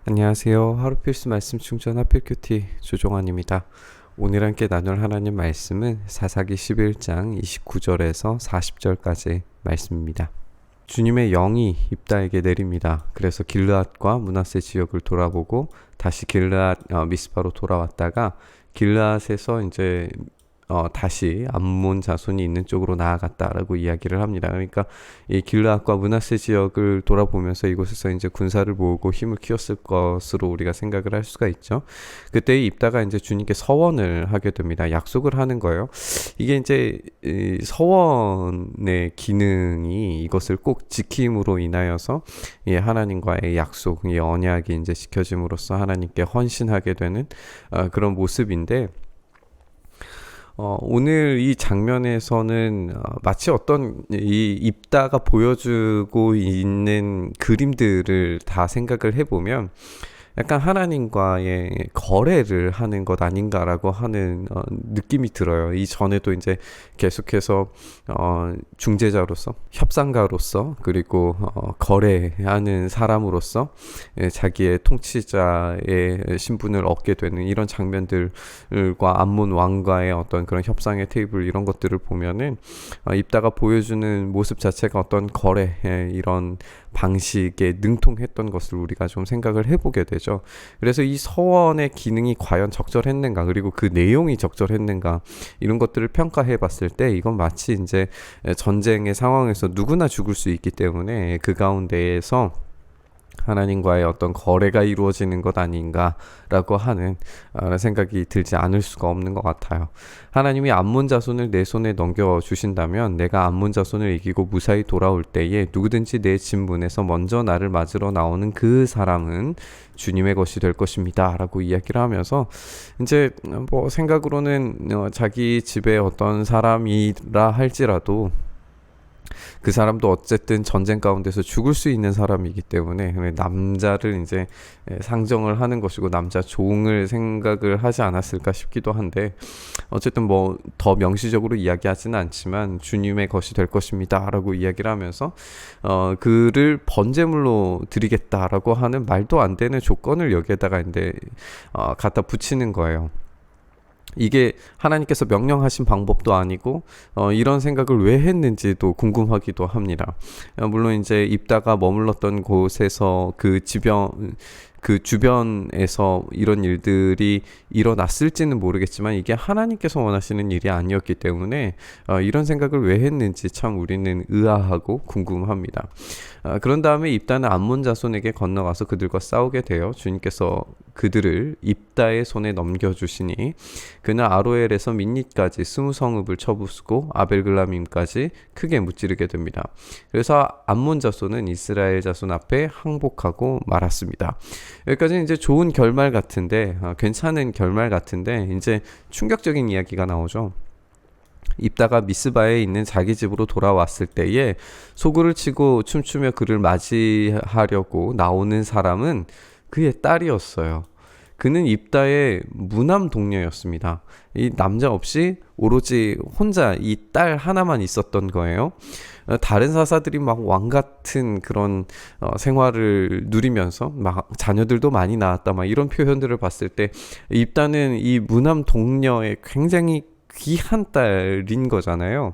안녕하세요. 하루 필수 말씀 충전 하필 큐티 조종환입니다. 오늘 함께 나눌 하나님 말씀은 사사기 11장 29절에서 40절까지 말씀입니다. 주님의 영이 입다에게 내립니다. 그래서 길르앗과 므낫세 지역을 돌아보고 다시 길르앗 미스바로 돌아왔다가 길르앗에서 이제 다시 암몬 자손이 있는 쪽으로 나아갔다라고 이야기를 합니다. 그러니까 이 길르앗과 므낫세 지역을 돌아보면서 이곳에서 이제 군사를 모으고 힘을 키웠을 것으로 우리가 생각을 할 수가 있죠. 그때 입다가 이제 주님께 서원을 하게 됩니다. 약속을 하는 거예요. 이게 이제 이 서원의 기능이 이것을 꼭 지킴으로 인하여서 이 하나님과의 약속, 이 언약이 이제 지켜짐으로써 하나님께 헌신하게 되는 그런 모습인데. 오늘 이 장면에서는 마치 어떤 이 입다가 보여주고 있는 그림들을 다 생각을 해보면 약간 하나님과의 거래를 하는 것 아닌가라고 하는 느낌이 들어요. 이 전에도 이제 계속해서 중재자로서, 협상가로서, 그리고 거래하는 사람으로서 자기의 통치자의 신분을 얻게 되는 이런 장면들과 암몬 왕과의 어떤 그런 협상의 테이블 이런 것들을 보면은 입다가 보여주는 모습 자체가 어떤 거래 이런 방식에 능통했던 것을 우리가 좀 생각을 해보게 되죠. 그래서 이 서원의 기능이 과연 적절했는가, 그리고 그 내용이 적절했는가, 이런 것들을 평가해 봤을 때 이건 마치 이제 전쟁의 상황에서 누구나 죽을 수 있기 때문에 그 가운데에서 하나님과의 어떤 거래가 이루어지는 것 아닌가라고 하는 생각이 들지 않을 수가 없는 것 같아요. 하나님이 암몬 자손을 내 손에 넘겨주신다면 내가 암몬 자손을 이기고 무사히 돌아올 때에 누구든지 내 집 문에서 먼저 나를 맞으러 나오는 그 사람은 주님의 것이 될 것입니다 라고 이야기를 하면서 이제 뭐 생각으로는 자기 집에 어떤 사람이라 할지라도 그 사람도 어쨌든 전쟁 가운데서 죽을 수 있는 사람이기 때문에 남자를 이제 상정을 하는 것이고 남자 종을 생각을 하지 않았을까 싶기도 한데, 어쨌든 뭐 더 명시적으로 이야기하지는 않지만 주님의 것이 될 것입니다 라고 이야기를 하면서 그를 번제물로 드리겠다라고 하는 말도 안 되는 조건을 여기에다가 이제 갖다 붙이는 거예요. 이게 하나님께서 명령하신 방법도 아니고 이런 생각을 왜 했는지도 궁금하기도 합니다. 물론 이제 입다가 머물렀던 곳에서 그 주변에서 이런 일들이 일어났을지는 모르겠지만 이게 하나님께서 원하시는 일이 아니었기 때문에 이런 생각을 왜 했는지 참 우리는 의아하고 궁금합니다. 그런 다음에 입다는 암몬 자손에게 건너가서 그들과 싸우게 되어 주님께서 그들을 입다의 손에 넘겨주시니 그는 아로엘에서 민닛까지 20성읍을 쳐부수고 아벨글라밈까지 크게 무찌르게 됩니다. 그래서 암몬 자손은 이스라엘 자손 앞에 항복하고 말았습니다. 여기까지는 이제 좋은 결말 같은데, 괜찮은 결말 같은데 이제 충격적인 이야기가 나오죠. 입다가 미스바에 있는 자기 집으로 돌아왔을 때에 소구를 치고 춤추며 그를 맞이하려고 나오는 사람은 그의 딸이었어요. 그는 입다의 무남 동료였습니다. 이 남자 없이 오로지 혼자 이 딸 하나만 있었던 거예요. 다른 사사들이 막 왕 같은 그런 생활을 누리면서 막 자녀들도 많이 낳았다 막 이런 표현들을 봤을 때 입다는 이 무남 동녀의 굉장히 귀한 딸인 거잖아요.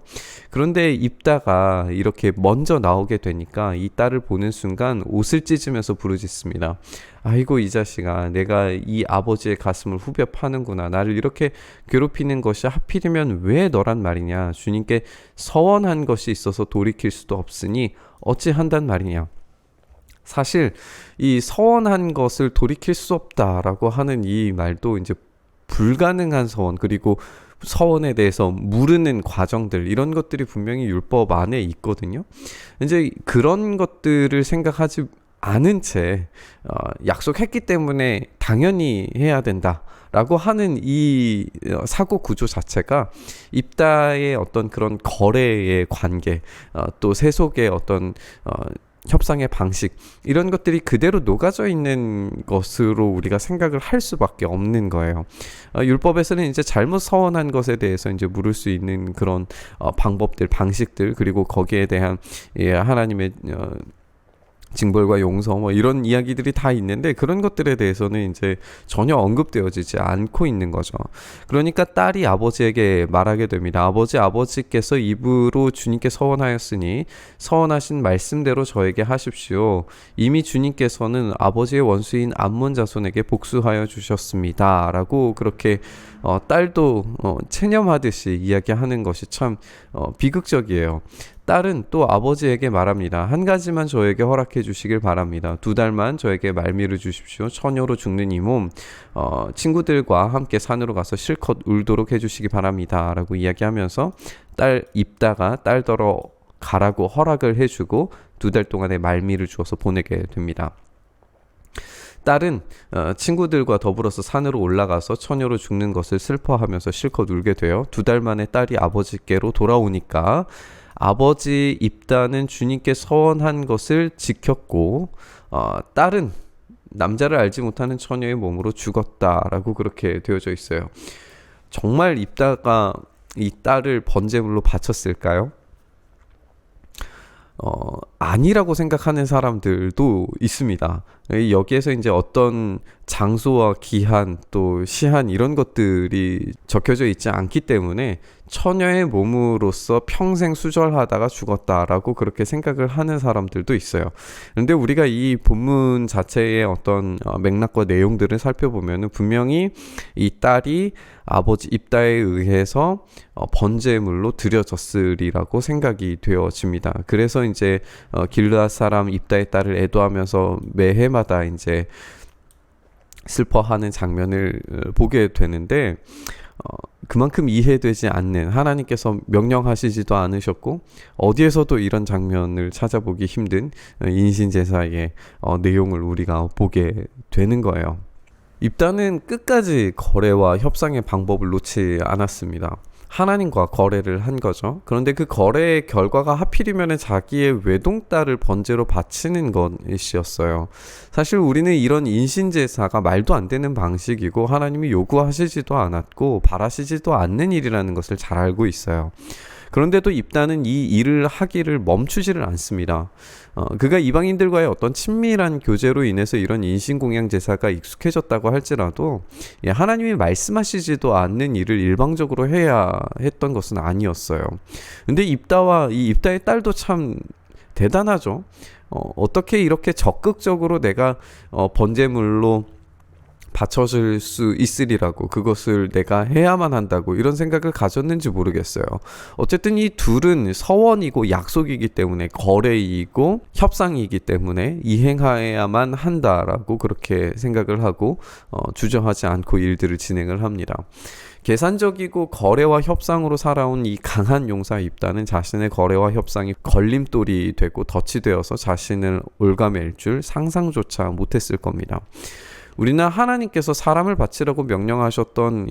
그런데 입다가 이렇게 먼저 나오게 되니까 이 딸을 보는 순간 옷을 찢으면서 부르짖습니다. 아이고 이 자식아, 내가 이 아버지의 가슴을 후벼 파는구나. 나를 이렇게 괴롭히는 것이 하필이면 왜 너란 말이냐. 주님께 서원한 것이 있어서 돌이킬 수도 없으니 어찌 한단 말이냐. 사실 이 서원한 것을 돌이킬 수 없다라고 하는 이 말도 이제 불가능한 서원, 그리고 서원에 대해서 물으는 과정들, 이런 것들이 분명히 율법 안에 있거든요. 이제 그런 것들을 생각하지 않은 채 약속했기 때문에 당연히 해야 된다 라고 하는 이 사고 구조 자체가 입다의 어떤 그런 거래의 관계, 또 세속의 어떤 협상의 방식, 이런 것들이 그대로 녹아져 있는 것으로 우리가 생각을 할 수밖에 없는 거예요. 율법에서는 이제 잘못 서원한 것에 대해서 이제 물을 수 있는 그런 방법들, 방식들, 그리고 거기에 대한 하나님의 징벌과 용서 뭐 이런 이야기들이 다 있는데 그런 것들에 대해서는 이제 전혀 언급되어지지 않고 있는 거죠. 그러니까 딸이 아버지에게 말하게 됩니다. 아버지께서 입으로 주님께 서원하였으니 서원하신 말씀대로 저에게 하십시오. 이미 주님께서는 아버지의 원수인 암몬 자손에게 복수하여 주셨습니다. 라고 그렇게 딸도 체념하듯이 이야기하는 것이 참 비극적이에요. 딸은 또 아버지에게 말합니다. 한 가지만 저에게 허락해 주시길 바랍니다. 2달만 저에게 말미를 주십시오. 처녀로 죽는 이 몸 친구들과 함께 산으로 가서 실컷 울도록 해주시기 바랍니다. 라고 이야기하면서 딸 입다가 딸더러 가라고 허락을 해주고 2달 동안의 말미를 주어서 보내게 됩니다. 딸은 친구들과 더불어서 산으로 올라가서 처녀로 죽는 것을 슬퍼하면서 실컷 울게 되어 2달 만에 딸이 아버지께로 돌아오니까 아버지 입다는 주님께 서원한 것을 지켰고 딸은 남자를 알지 못하는 처녀의 몸으로 죽었다라고 그렇게 되어져 있어요. 정말 입다가 이 딸을 번제물로 바쳤을까요? 아니라고 생각하는 사람들도 있습니다. 여기에서 이제 어떤 장소와 기한 또 시한 이런 것들이 적혀져 있지 않기 때문에 처녀의 몸으로서 평생 수절하다가 죽었다라고 그렇게 생각을 하는 사람들도 있어요. 그런데 우리가 이 본문 자체의 어떤 맥락과 내용들을 살펴보면 분명히 이 딸이 아버지 입다에 의해서 번제물로 드려졌으리라고 생각이 되어집니다. 그래서 이제 길르앗 사람 입다의 딸을 애도하면서 매해마다 이제 슬퍼하는 장면을 보게 되는데 그만큼 이해되지 않는, 하나님께서 명령하시지도 않으셨고 어디에서도 이런 장면을 찾아보기 힘든 인신제사의 내용을 우리가 보게 되는 거예요. 입다는 끝까지 거래와 협상의 방법을 놓지 않았습니다. 하나님과 거래를 한 거죠. 그런데 그 거래의 결과가 하필이면 자기의 외동딸을 번제로 바치는 것이었어요. 사실 우리는 이런 인신제사가 말도 안 되는 방식이고 하나님이 요구하시지도 않았고 바라시지도 않는 일이라는 것을 잘 알고 있어요. 그런데도 입다는 이 일을 하기를 멈추지를 않습니다. 그가 이방인들과의 어떤 친밀한 교제로 인해서 이런 인신공양 제사가 익숙해졌다고 할지라도 하나님이 말씀하시지도 않는 일을 일방적으로 해야 했던 것은 아니었어요. 근데 입다의 딸도 참 대단하죠. 어떻게 이렇게 적극적으로 내가 번제물로 바쳐질 수 있으리라고, 그것을 내가 해야만 한다고 이런 생각을 가졌는지 모르겠어요. 어쨌든 이 둘은 서원이고 약속이기 때문에, 거래이고 협상이기 때문에 이행해야만 한다라고 그렇게 생각을 하고 주저하지 않고 일들을 진행을 합니다. 계산적이고 거래와 협상으로 살아온 이 강한 용사 입다는 자신의 거래와 협상이 걸림돌이 되고 덫이 되어서 자신을 올가맬 줄 상상조차 못했을 겁니다. 우리는 하나님께서 사람을 바치라고 명령하셨던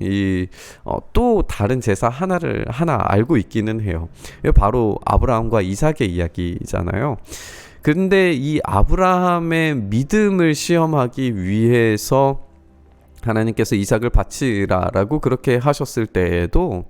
또 다른 제사 하나 알고 있기는 해요. 바로 아브라함과 이삭의 이야기잖아요. 그런데 이 아브라함의 믿음을 시험하기 위해서 하나님께서 이삭을 바치라라고 그렇게 하셨을 때에도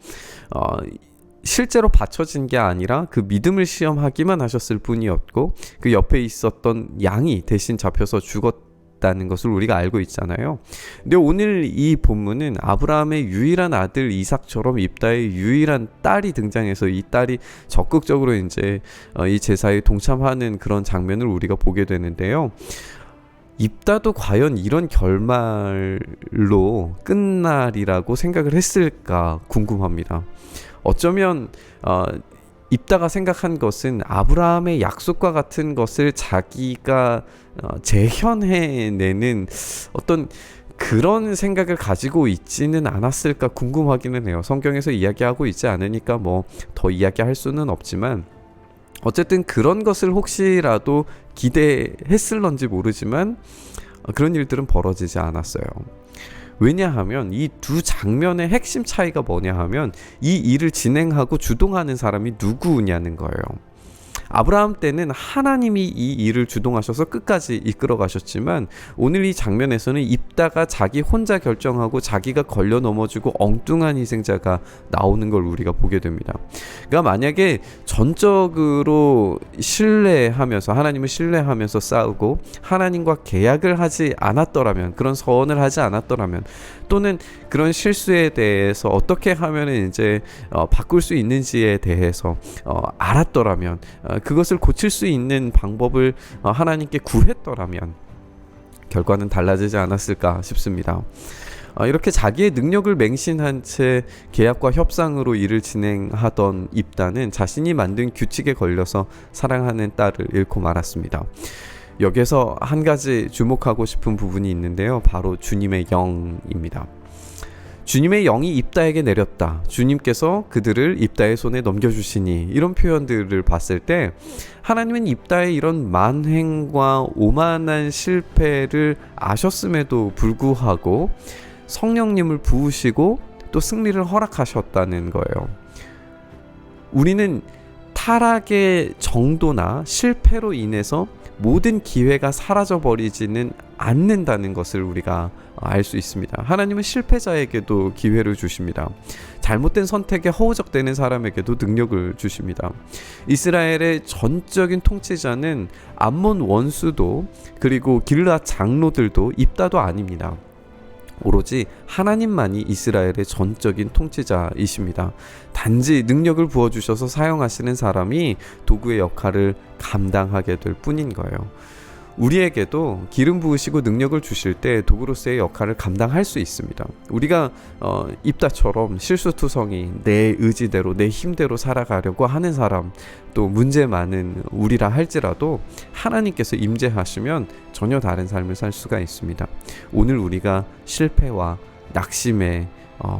실제로 바쳐진 게 아니라 그 믿음을 시험하기만 하셨을 뿐이었고, 그 옆에 있었던 양이 대신 잡혀서 죽었다는 것을 우리가 알고 있잖아요. 근데 오늘 이 본문은 아브라함의 유일한 아들 이삭처럼 입다의 유일한 딸이 등장해서 이 딸이 적극적으로 이제 이 제사에 동참하는 그런 장면을 우리가 보게 되는데요. 입다도 과연 이런 결말로 끝날이라고 생각을 했을까 궁금합니다. 어쩌면 입다가 생각한 것은 아브라함의 약속과 같은 것을 자기가 재현해내는 어떤 그런 생각을 가지고 있지는 않았을까 궁금하기는 해요. 성경에서 이야기하고 있지 않으니까 뭐 더 이야기할 수는 없지만, 어쨌든 그런 것을 혹시라도 기대했을런지 모르지만 그런 일들은 벌어지지 않았어요. 왜냐하면 이 두 장면의 핵심 차이가 뭐냐 하면 이 일을 진행하고 주동하는 사람이 누구냐는 거예요. 아브라함 때는 하나님이 이 일을 주동하셔서 끝까지 이끌어 가셨지만 오늘 이 장면에서는 입다가 자기 혼자 결정하고 자기가 걸려 넘어지고 엉뚱한 희생자가 나오는 걸 우리가 보게 됩니다. 그러니까 만약에 전적으로 신뢰하면서 하나님을 신뢰하면서 싸우고 하나님과 계약을 하지 않았더라면, 그런 서원을 하지 않았더라면, 또는 그런 실수에 대해서 어떻게 하면은 이제 바꿀 수 있는지에 대해서 알았더라면, 그것을 고칠 수 있는 방법을 하나님께 구했더라면 결과는 달라지지 않았을까 싶습니다. 이렇게 자기의 능력을 맹신한 채 계약과 협상으로 일을 진행하던 입다는 자신이 만든 규칙에 걸려서 사랑하는 딸을 잃고 말았습니다. 여기서 한 가지 주목하고 싶은 부분이 있는데요. 바로 주님의 영입니다. 주님의 영이 입다에게 내렸다. 주님께서 그들을 입다의 손에 넘겨주시니, 이런 표현들을 봤을 때 하나님은 입다의 이런 만행과 오만한 실패를 아셨음에도 불구하고 성령님을 부으시고 또 승리를 허락하셨다는 거예요. 우리는 타락의 정도나 실패로 인해서 모든 기회가 사라져 버리지는 않는다는 것을 우리가 알 수 있습니다. 하나님은 실패자에게도 기회를 주십니다. 잘못된 선택에 허우적대는 사람에게도 능력을 주십니다. 이스라엘의 전적인 통치자는 암몬 원수도 그리고 길르앗 장로들도 입다도 아닙니다. 오로지 하나님만이 이스라엘의 전적인 통치자이십니다. 단지 능력을 부어주셔서 사용하시는 사람이 도구의 역할을 감당하게 될 뿐인 거예요. 우리에게도 기름 부으시고 능력을 주실 때 도구로서의 역할을 감당할 수 있습니다. 우리가 입다처럼 실수투성이 내 의지대로 내 힘대로 살아가려고 하는 사람, 또 문제 많은 우리라 할지라도 하나님께서 임재하시면 전혀 다른 삶을 살 수가 있습니다. 오늘 우리가 실패와 낙심에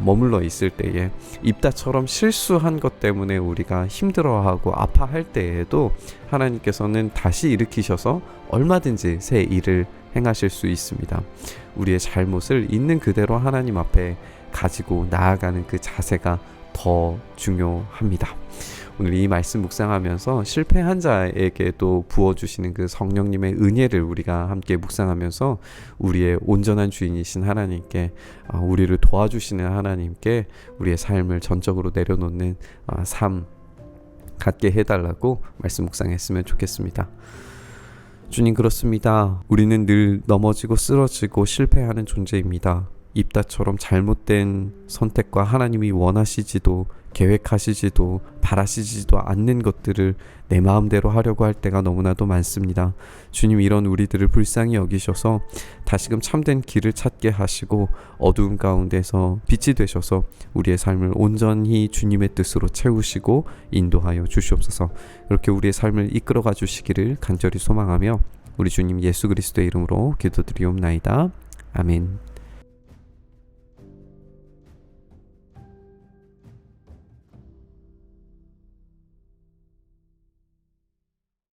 머물러 있을 때에 입다처럼 실수한 것 때문에 우리가 힘들어하고 아파할 때에도 하나님께서는 다시 일으키셔서 얼마든지 새 일을 행하실 수 있습니다. 우리의 잘못을 있는 그대로 하나님 앞에 가지고 나아가는 그 자세가 더 중요합니다. 오늘 이 말씀 묵상하면서 실패한 자에게도 부어주시는 그 성령님의 은혜를 우리가 함께 묵상하면서 우리의 온전한 주인이신 하나님께, 우리를 도와주시는 하나님께 우리의 삶을 전적으로 내려놓는 삶 갖게 해달라고 말씀 묵상했으면 좋겠습니다. 주님, 그렇습니다. 우리는 늘 넘어지고 쓰러지고 실패하는 존재입니다. 입다처럼 잘못된 선택과 하나님이 원하시지도 계획하시지도 바라시지도 않는 것들을 내 마음대로 하려고 할 때가 너무나도 많습니다. 주님, 이런 우리들을 불쌍히 여기셔서 다시금 참된 길을 찾게 하시고 어두운 가운데서 빛이 되셔서 우리의 삶을 온전히 주님의 뜻으로 채우시고 인도하여 주시옵소서. 그렇게 우리의 삶을 이끌어가 주시기를 간절히 소망하며 우리 주님 예수 그리스도의 이름으로 기도드리옵나이다. 아멘.